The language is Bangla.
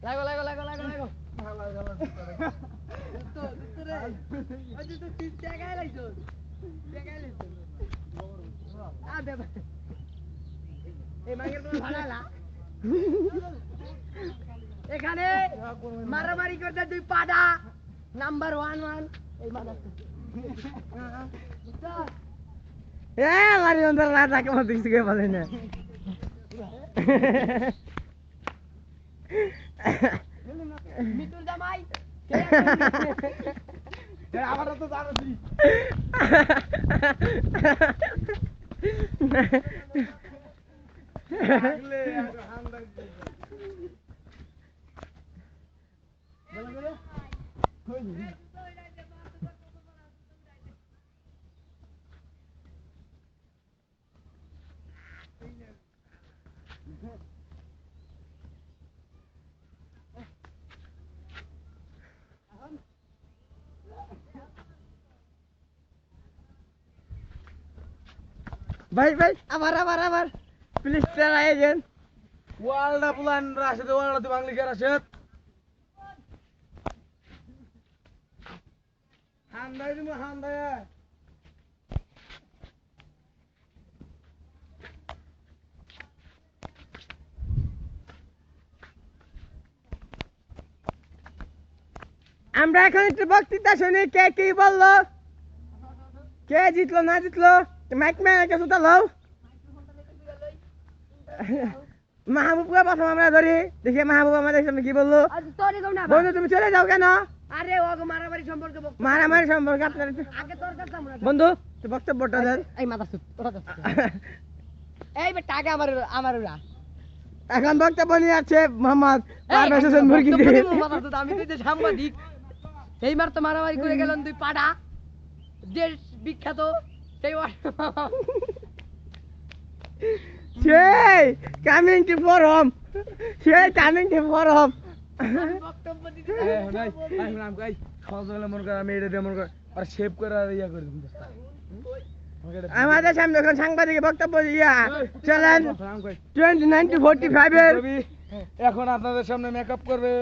লাগো লাগো লাগো লাগো লাগো এখানে মারামারি করতে দুই পাডা নাম্বার 1 এই মাথা মারি অন্তর না থাকে মত কিছু বলে না মিতুল জামাই আবার তো জানোছি লাগলে আর হামদাই বলা গেল কই ভাই ভাই আবার প্লিজ ট্রাই अगेन ওয়ালডা প্ল্যান রাশিদ ওয়ালডা বাংলা কে রাশিদ হান্দাই দিমু হান্দাই আমরা এখন একটু বক্তৃতা শুনি কে কি বললো কে জিতলো না জিতলো মাইক ম্যানের কাছে উঠালো মাহবুবকে প্রথম আমরা ধরি দেখি মাহবুব আমাদের সামনে কি বললো বন্ধু তুমি চলে যাও কেন আরে ওগো মারামারি সম্পর্কে আপনার আগে তোর কাছে আমরা বন্ধু তুই বক্তব্যটা দেন এই মাথা সুত তোরা এই বে টাকা আমার এখন বক্তব্য নিয়ে আছে মোহাম্মদ পারভেজ হোসেন মুরগি আমি তো সাংবাদিক এইবার তো মারামারি করে গেলেন দুই পাড়া দেশ বিখ্যাত সেই সেই কামিং টু ফরম বক্তব্য দিতে নাম গাই সজলে মন করে আমি এটা মন করে আর সেভ করে আর ইয়া করে দিন আমাদের সামনে এখন সাংবাদিক বক্তব্য দিয়া চলেন 29 to 45 এর এখন আপনাদের সামনে মেকআপ করবে